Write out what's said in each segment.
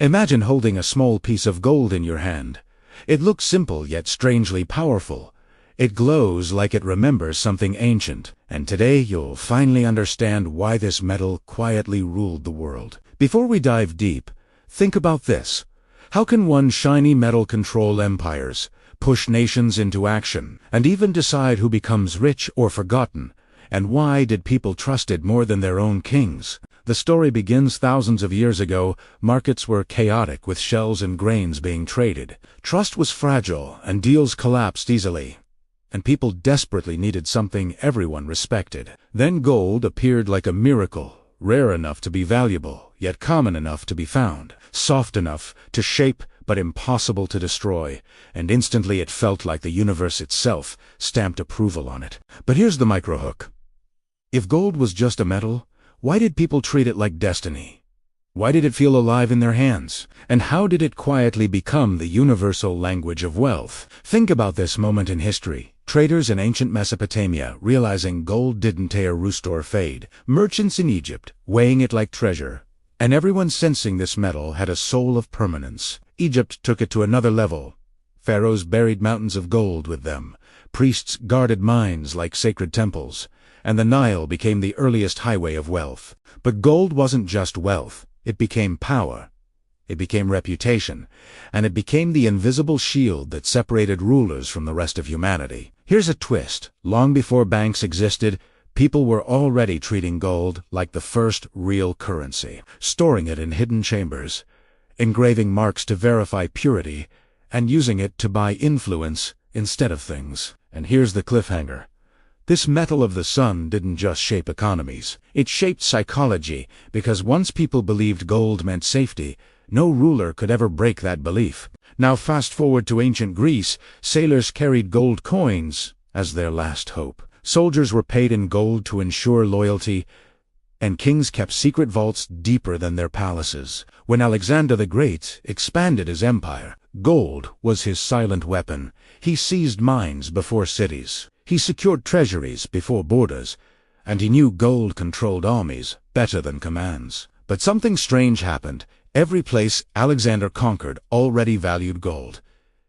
Imagine holding a small piece of gold in your hand. It looks simple yet strangely powerful. It glows like it remembers something ancient, and today you'll finally understand why this metal quietly ruled the world. Before we dive deep, think about this. How can one shiny metal control empires, push nations into action, and even decide who becomes rich or forgotten? And why did people trust it more than their own kings? The story begins thousands of years ago. Markets were chaotic, with shells and grains being traded. Trust was fragile, and deals collapsed easily. And people desperately needed something everyone respected. Then gold appeared like a miracle, rare enough to be valuable, yet common enough to be found, soft enough to shape but impossible to destroy, and instantly it felt like the universe itself stamped approval on it. But here's the microhook. If gold was just a metal, why did people treat it like destiny? Why did it feel alive in their hands? And how did it quietly become the universal language of wealth? Think about this moment in history. Traders in ancient Mesopotamia realizing gold didn't tear, rust or fade. Merchants in Egypt weighing it like treasure. And everyone sensing this metal had a soul of permanence. Egypt took it to another level. Pharaohs buried mountains of gold with them. Priests guarded mines like sacred temples. And the Nile became the earliest highway of wealth. But gold wasn't just wealth. It became power. It became reputation. And it became the invisible shield that separated rulers from the rest of humanity. Here's a twist. Long before banks existed, people were already treating gold like the first real currency, storing it in hidden chambers, engraving marks to verify purity, and using it to buy influence instead of things. And here's the cliffhanger. This metal of the sun didn't just shape economies. It shaped psychology, because once people believed gold meant safety, no ruler could ever break that belief. Now fast forward to ancient Greece. Sailors carried gold coins as their last hope. Soldiers were paid in gold to ensure loyalty, and kings kept secret vaults deeper than their palaces. When Alexander the Great expanded his empire, gold was his silent weapon. He seized mines before cities. He secured treasuries before borders, and he knew gold controlled armies better than commands. But something strange happened. Every place Alexander conquered already valued gold,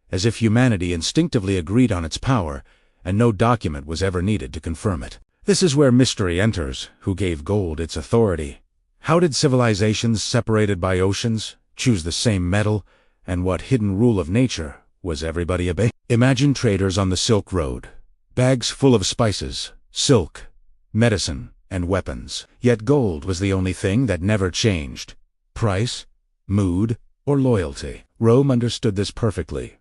as if humanity instinctively agreed on its power, and no document was ever needed to confirm it. This is where mystery enters. Who gave gold its authority? How did civilizations separated by oceans choose the same metal? And what hidden rule of nature was everybody obeying? Imagine traders on the Silk Road. Bags full of spices, silk, medicine, and weapons. Yet gold was the only thing that never changed. Price, mood, or loyalty. Rome understood this perfectly.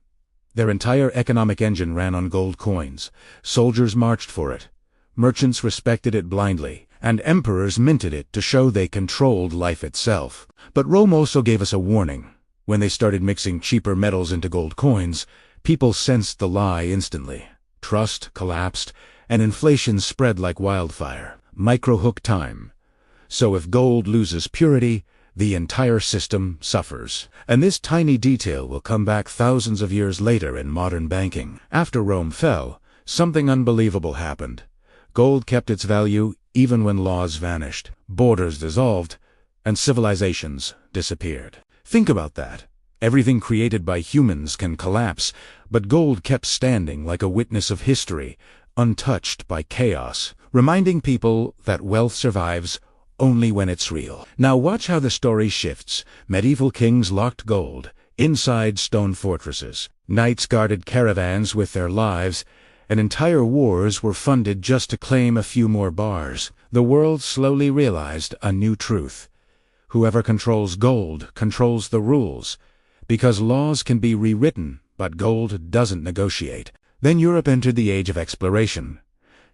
Their entire economic engine ran on gold coins. Soldiers marched for it. Merchants respected it blindly, and emperors minted it to show they controlled life itself. But Rome also gave us a warning. When they started mixing cheaper metals into gold coins, people sensed the lie instantly. Trust collapsed, and inflation spread like wildfire. Microhook time. So if gold loses purity, the entire system suffers. And this tiny detail will come back thousands of years later in modern banking. After Rome fell, something unbelievable happened. Gold kept its value even when laws vanished, borders dissolved, and civilizations disappeared. Think about that. Everything created by humans can collapse, but gold kept standing like a witness of history, untouched by chaos, reminding people that wealth survives only when it's real. Now watch how the story shifts. Medieval kings locked gold inside stone fortresses. Knights guarded caravans with their lives, and entire wars were funded just to claim a few more bars. The world slowly realized a new truth. Whoever controls gold controls the rules, because laws can be rewritten, but gold doesn't negotiate. Then Europe entered the age of exploration.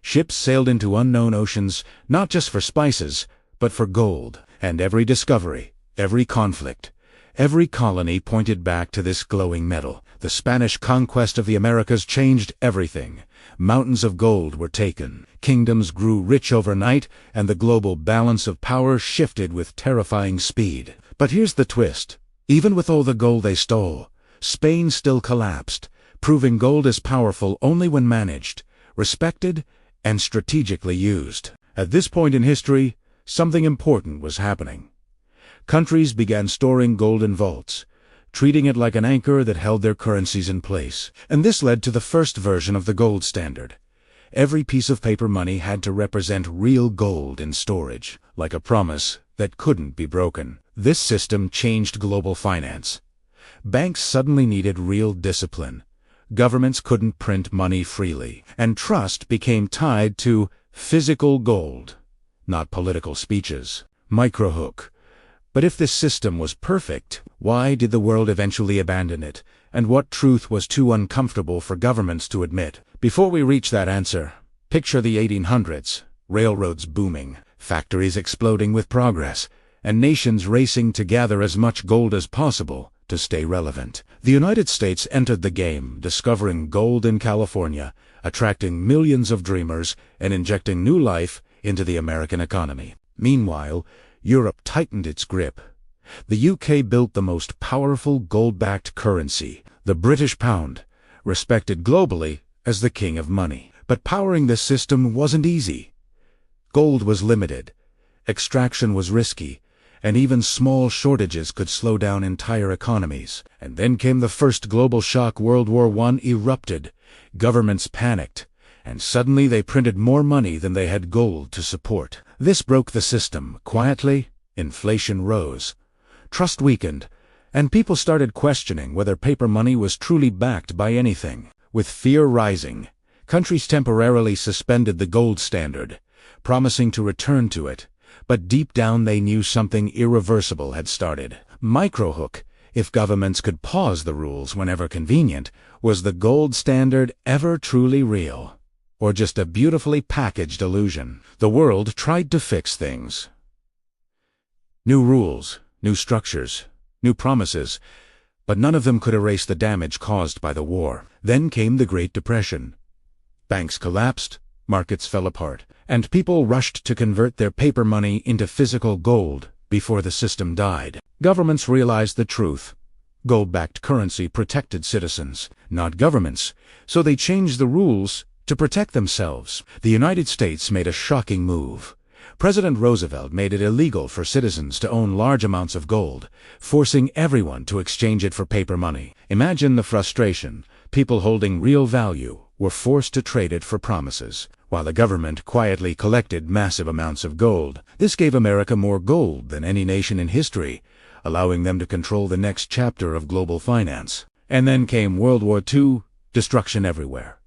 Ships sailed into unknown oceans, not just for spices, but for gold. And every discovery, every conflict, every colony pointed back to this glowing metal. The Spanish conquest of the Americas changed everything. Mountains of gold were taken. Kingdoms grew rich overnight, and the global balance of power shifted with terrifying speed. But here's the twist. Even with all the gold they stole, Spain still collapsed, proving gold is powerful only when managed, respected, and strategically used. At this point in history, something important was happening. countries began storing gold in vaults, treating it like an anchor that held their currencies in place. And this led to the first version of the gold standard. Every piece of paper money had to represent real gold in storage, like a promise that couldn't be broken. This system changed global finance. Banks suddenly needed real discipline. Governments couldn't print money freely, and trust became tied to physical gold, not political speeches. Microhook. But if this system was perfect, why did the world eventually abandon it? And what truth was too uncomfortable for governments to admit? Before we reach that answer, picture the 1800s, railroads booming, factories exploding with progress, and nations racing to gather as much gold as possible to stay relevant. The United States entered the game, discovering gold in California, attracting millions of dreamers, and injecting new life into the American economy. Meanwhile, Europe tightened its grip. The UK built the most powerful gold-backed currency, the British pound, respected globally as the king of money. But powering this system wasn't easy. Gold was limited, extraction was risky, and even small shortages could slow down entire economies. And then came the first global shock. World War I erupted. Governments panicked, and suddenly they printed more money than they had gold to support. This broke the system. Quietly, inflation rose. Trust weakened, and people started questioning whether paper money was truly backed by anything. With fear rising, countries temporarily suspended the gold standard, promising to return to it. But deep down they knew something irreversible had started. Microhook. If governments could pause the rules whenever convenient, was the gold standard ever truly real? Or just a beautifully packaged illusion? The world tried to fix things. New rules, new structures, new promises, but none of them could erase the damage caused by the war. Then came the Great Depression. Banks collapsed, markets fell apart, and people rushed to convert their paper money into physical gold before the system died. Governments realized the truth. Gold-backed currency protected citizens, not governments, so they changed the rules to protect themselves. The United States made a shocking move. President Roosevelt made it illegal for citizens to own large amounts of gold, forcing everyone to exchange it for paper money. Imagine the frustration. People holding real value were forced to trade it for promises, while the government quietly collected massive amounts of gold. This gave America more gold than any nation in history, allowing them to control the next chapter of global finance. And then came World War II, destruction everywhere.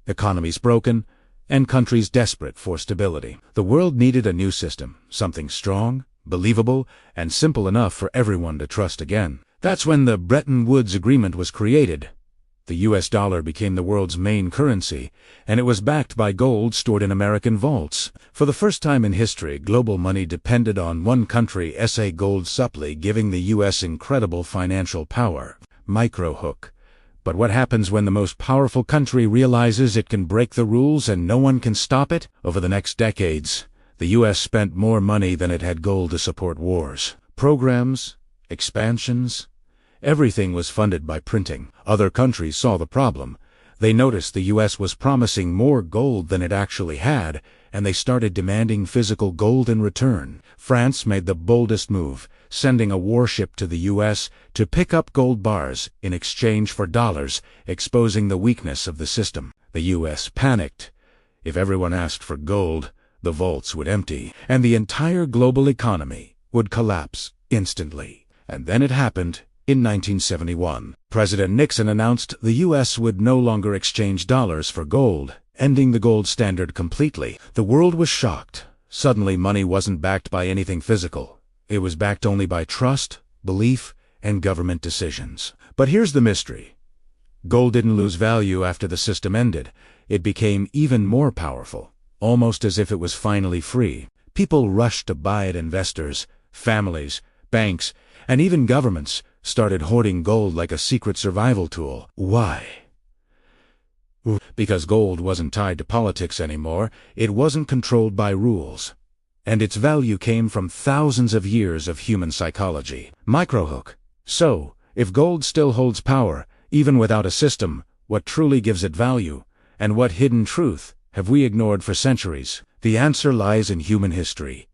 Economies broken, and countries desperate for stability. The world needed a new system, something strong, believable, and simple enough for everyone to trust again. That's when the Bretton Woods Agreement was created. The US dollar became the world's main currency, and it was backed by gold stored in American vaults. For the first time in history, global money depended on one country, SA gold supply, giving the US incredible financial power. Microhook. But what happens when the most powerful country realizes it can break the rules and no one can stop it? Over the next decades, the US spent more money than it had gold to support wars. Programs, expansions, everything was funded by printing. Other countries saw the problem. They noticed the US was promising more gold than it actually had, and they started demanding physical gold in return. France made the boldest move, sending a warship to the US to pick up gold bars in exchange for dollars, exposing the weakness of the system. The US panicked. If everyone asked for gold, the vaults would empty, and the entire global economy would collapse instantly. And then it happened. In 1971, President Nixon announced the U.S. would no longer exchange dollars for gold, ending the gold standard completely. The world was shocked. Suddenly, money wasn't backed by anything physical. It was backed only by trust, belief, and government decisions. But here's the mystery. Gold didn't lose value after the system ended. It became even more powerful, almost as if it was finally free. People rushed to buy it. Investors, families, banks, and even governments started hoarding gold like a secret survival tool. Why? Because gold wasn't tied to politics anymore. It wasn't controlled by rules. And its value came from thousands of years of human psychology. Microhook. So, if gold still holds power, even without a system, what truly gives it value? And what hidden truth have we ignored for centuries? The answer lies in human history.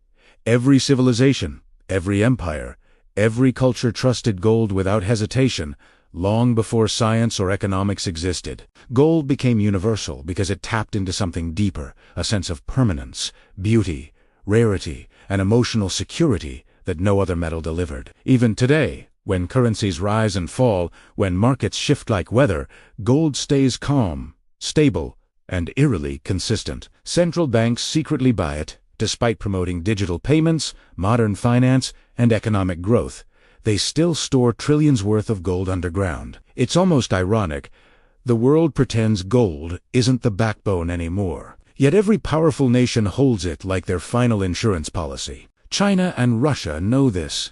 Every civilization, every empire, Every culture trusted gold without hesitation, long before science or economics existed. Gold became universal because it tapped into something deeper, a sense of permanence, beauty, rarity, and emotional security that no other metal delivered. Even today, when currencies rise and fall, when markets shift like weather, gold stays calm, stable, and eerily consistent. Central banks secretly buy it, despite promoting digital payments, modern finance, and economic growth. They still store trillions worth of gold underground. It's almost ironic. The world pretends gold isn't the backbone anymore. Yet every powerful nation holds it like their final insurance policy. China and Russia know this,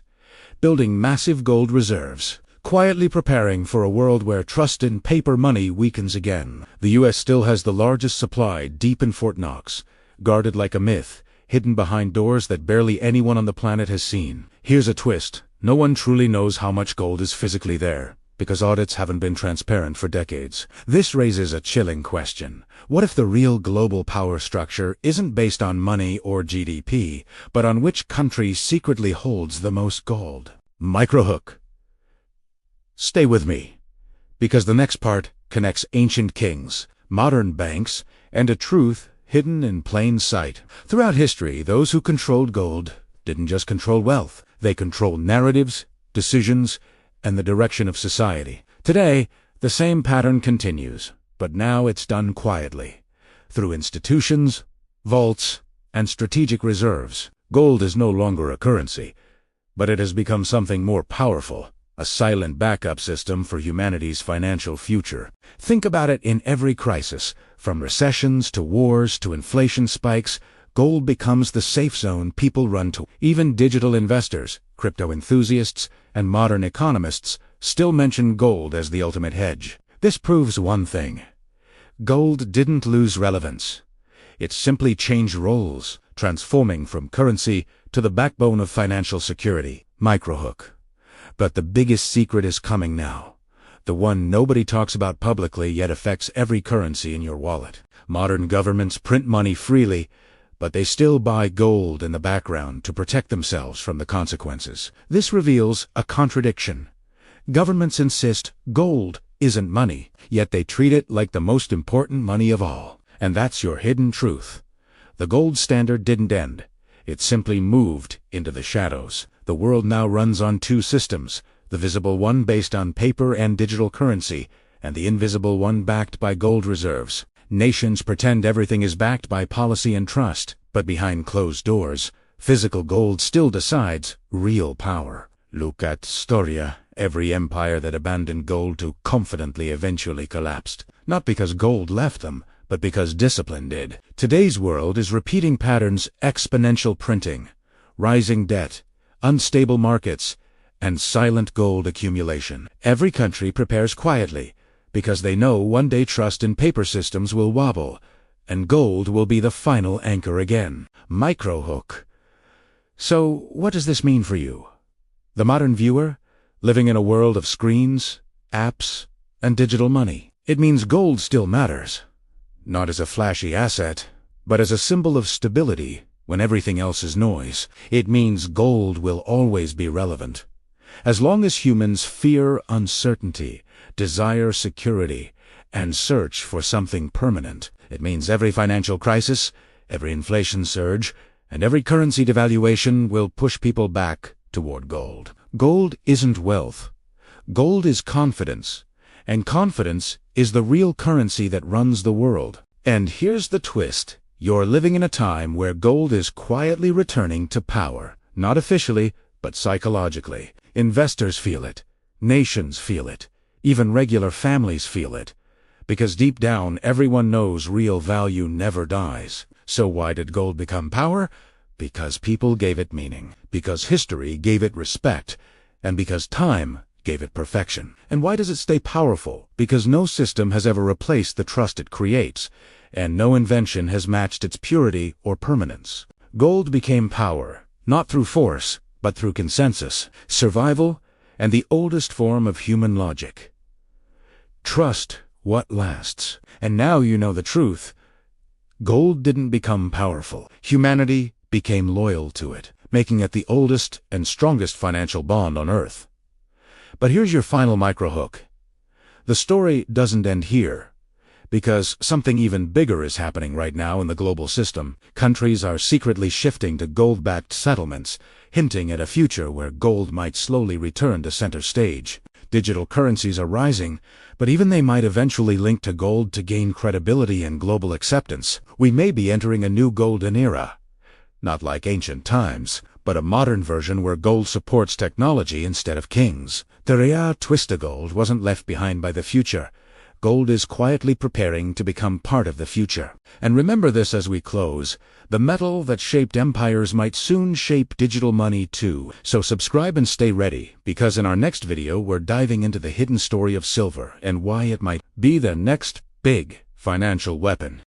building massive gold reserves, quietly preparing for a world where trust in paper money weakens again. The U.S. still has the largest supply deep in Fort Knox, guarded like a myth, hidden behind doors that barely anyone on the planet has seen. Here's a twist. No one truly knows how much gold is physically there, because audits haven't been transparent for decades. This raises a chilling question. What if the real global power structure isn't based on money or GDP, but on which country secretly holds the most gold? Microhook. Stay with me, because the next part connects ancient kings, modern banks, and a truth hidden in plain sight. Throughout history, those who controlled gold didn't just control wealth. They controlled narratives, decisions, and the direction of society. Today, the same pattern continues, but now it's done quietly, through institutions, vaults, and strategic reserves. Gold is no longer a currency, but it has become something more powerful, a silent backup system for humanity's financial future. Think about it. In every crisis, from recessions to wars to inflation spikes, gold becomes the safe zone people run to. Even digital investors, crypto enthusiasts, and modern economists still mention gold as the ultimate hedge. This proves one thing. Gold didn't lose relevance. It simply changed roles, transforming from currency to the backbone of financial security. Microhook. But the biggest secret is coming now. The one nobody talks about publicly yet affects every currency in your wallet. Modern governments print money freely, but they still buy gold in the background to protect themselves from the consequences. This reveals a contradiction. Governments insist gold isn't money, yet they treat it like the most important money of all. And that's your hidden truth. The gold standard didn't end. It simply moved into the shadows. The world now runs on two systems, the visible one based on paper and digital currency, and the invisible one backed by gold reserves. Nations pretend everything is backed by policy and trust, but behind closed doors, physical gold still decides real power. Look at Storia. Every empire that abandoned gold too confidently eventually collapsed. Not because gold left them, but because discipline did. Today's world is repeating patterns: exponential printing, rising debt, unstable markets, and silent gold accumulation. Every country prepares quietly, because they know one day trust in paper systems will wobble, and gold will be the final anchor again. Microhook. So, what does this mean for you? The modern viewer, living in a world of screens, apps, and digital money. It means gold still matters. Not as a flashy asset, but as a symbol of stability when everything else is noise. It means gold will always be relevant. As long as humans fear uncertainty, desire security, and search for something permanent. It means every financial crisis, every inflation surge, and every currency devaluation will push people back toward gold. Gold isn't wealth. Gold is confidence, and confidence is the real currency that runs the world. And here's the twist. You're living in a time where gold is quietly returning to power, not officially, but psychologically. Investors feel it. Nations feel it. Even regular families feel it. Because deep down, everyone knows real value never dies. So why did gold become power? Because people gave it meaning. Because history gave it respect. And because time gave it perfection. And why does it stay powerful? Because no system has ever replaced the trust it creates, and no invention has matched its purity or permanence. Gold became power, not through force, but through consensus, survival, and the oldest form of human logic. Trust what lasts. And now you know the truth. Gold didn't become powerful. Humanity became loyal to it. making it the oldest and strongest financial bond on Earth. But here's your final microhook. The story doesn't end here, because something even bigger is happening right now in the global system. Countries are secretly shifting to gold-backed settlements, hinting at a future where gold might slowly return to center stage. Digital currencies are rising, but even they might eventually link to gold to gain credibility and global acceptance. We may be entering a new golden era. Not like ancient times, but a modern version where gold supports technology instead of kings. The rare twist of gold wasn't left behind by the future. Gold is quietly preparing to become part of the future. And remember this as we close. The metal that shaped empires might soon shape digital money too. So subscribe and stay ready, because in our next video we're diving into the hidden story of silver and why it might be the next big financial weapon.